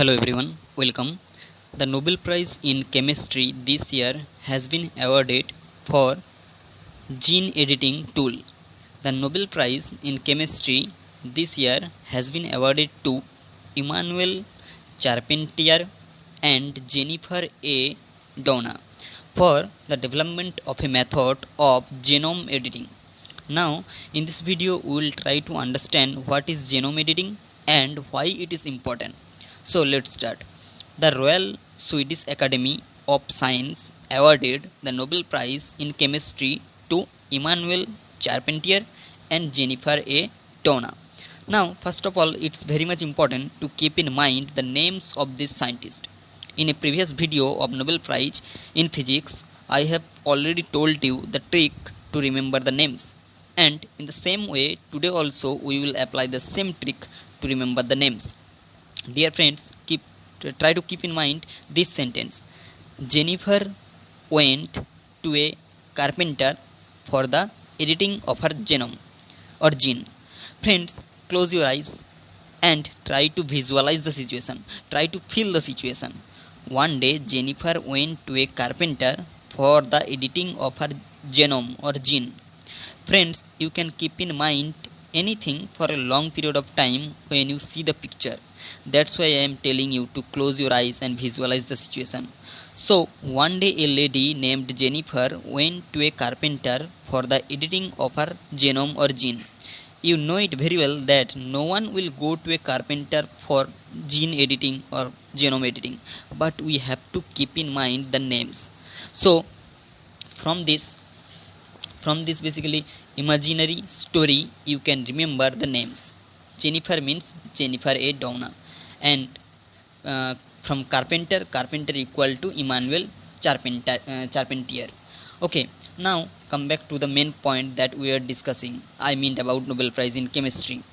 Hello everyone, welcome. The Nobel Prize in Chemistry this year has been awarded for gene editing tool. The Nobel Prize in Chemistry this year has been awarded to Emmanuel Charpentier and Jennifer A. Doudna for the development of a method of genome editing. Now, in this video, we will try to understand what is genome editing and why it is important. So, let's start. The Royal Swedish Academy of Science awarded the Nobel Prize in Chemistry to Emmanuel Charpentier and Jennifer A. Doudna. Now, first of all, it's very much important to keep in mind the names of these scientists. In a previous video of Nobel Prize in Physics, I have already told you the trick to remember the names. And in the same way, today also we will apply the same trick to remember the names. Dear friends, try to keep in mind this sentence. Jennifer went to a carpenter for the editing of her genome or gene. Friends, close your eyes and try to visualize the situation. Try to feel the situation. One day, Jennifer went to a carpenter for the editing of her genome or gene. Friends, you can keep in mind anything for a long period of time when you see the picture. That's why I am telling you to close your eyes and visualize the situation. So, one day a lady named Jennifer went to a carpenter for the editing of her genome or gene. You know it very well that no one will go to a carpenter for gene editing or genome editing, but we have to keep in mind the names. So, from this basically imaginary story, you can remember the names. Jennifer means Jennifer A. Doudna, and from carpenter equal to Emmanuel Charpentier. Okay, now come back to the main point that we are discussing. I mean about Nobel Prize in Chemistry.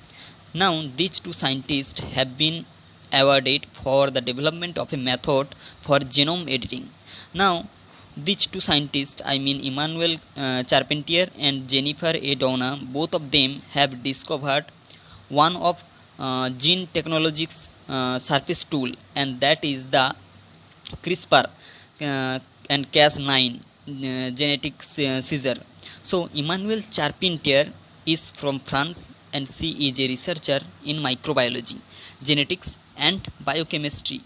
Now these two scientists have been awarded for the development of a method for genome editing. Now these two scientists, I mean Emmanuel Charpentier and Jennifer A. Doudna, both of them have discovered one of gene technology's surface tool, and that is the CRISPR and Cas9 genetic scissor. So Emmanuel Charpentier is from France and she is a researcher in microbiology, genetics and biochemistry.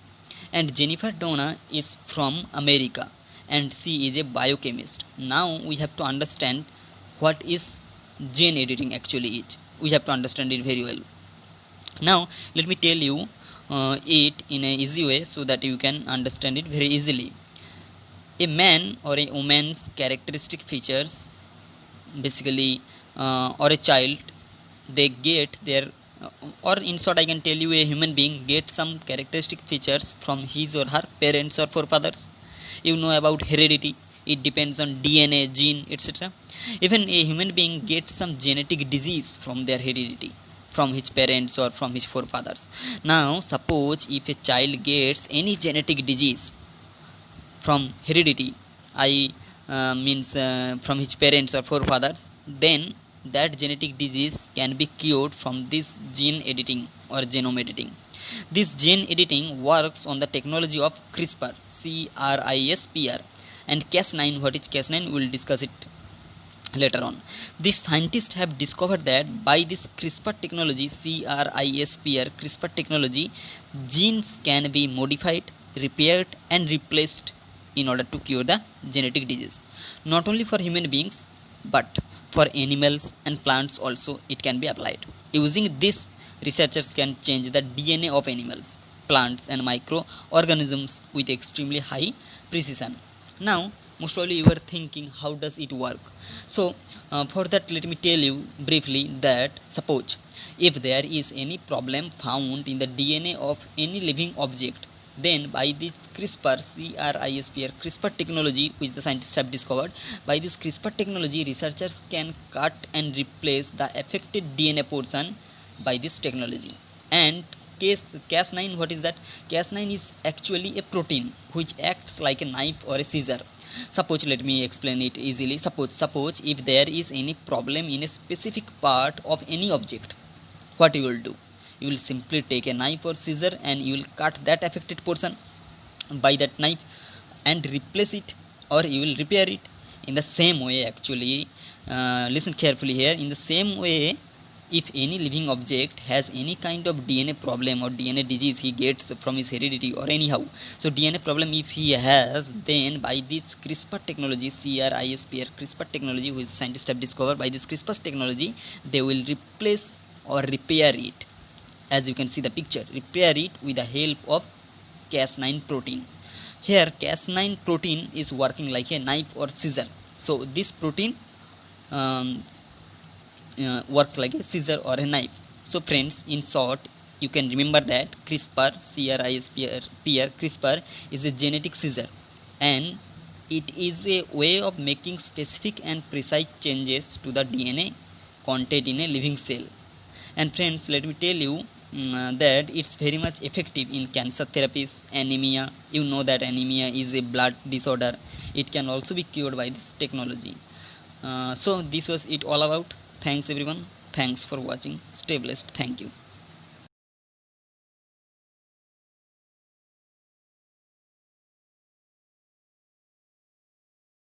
And Jennifer Doudna is from America and she is a biochemist. Now we have to understand what is gene editing actually is. We have to understand it very well. Now let me tell you it in an easy way so that you can understand it very easily. A man or a woman's characteristic features, basically, or a child, they get their or in short I can tell you a human being gets some characteristic features from his or her parents or forefathers. You know about heredity, it depends on DNA, gene, etc. Even a human being gets some genetic disease from their heredity, from his parents or from his forefathers. Now suppose if a child gets any genetic disease from heredity, from his parents or forefathers, then that genetic disease can be cured from this gene editing or genome editing. This gene editing works on the technology of CRISPR, CRISPR, and Cas9. What is Cas9? We will discuss it later on. These scientists have discovered that by this CRISPR technology, CRISPR technology, genes can be modified, repaired, and replaced in order to cure the genetic disease. Not only for human beings, but for animals and plants also it can be applied. Using this, researchers can change the DNA of animals, plants and microorganisms with extremely high precision. Now, most probably you are thinking, how does it work? So, for that let me tell you briefly that suppose if there is any problem found in the DNA of any living object, then by this CRISPR technology which the scientists have discovered, by this CRISPR technology researchers can cut and replace the affected DNA portion by this technology. And Cas9, what is that? Cas9 is actually a protein which acts like a knife or a scissor. Suppose, let me explain it easily. Suppose if there is any problem in a specific part of any object, what you will do? you will simply take a knife or scissor and you will cut that affected portion by that knife and replace it, or you will repair it. In the same way, actually, listen carefully here, in the same way, if any living object has any kind of DNA problem or DNA disease he gets from his heredity or anyhow, so DNA problem if he has, then by this CRISPR technology, CRISPR, CRISPR technology, which scientists have discovered, by this CRISPR technology, they will replace or repair it. As you can see the picture, repair it with the help of Cas9 protein. Here Cas9 protein is working like a knife or scissor. So this protein works like a scissor or a knife. So friends, in short, you can remember that CRISPR is a genetic scissor, and it is a way of making specific and precise changes to the DNA contained in a living cell. And friends, let me tell you that it's very much effective in cancer therapies, anemia. You know that anemia is a blood disorder. It can also be cured by this technology. So this was it all about. Thanks everyone. Thanks for watching. Stay blessed. Thank you.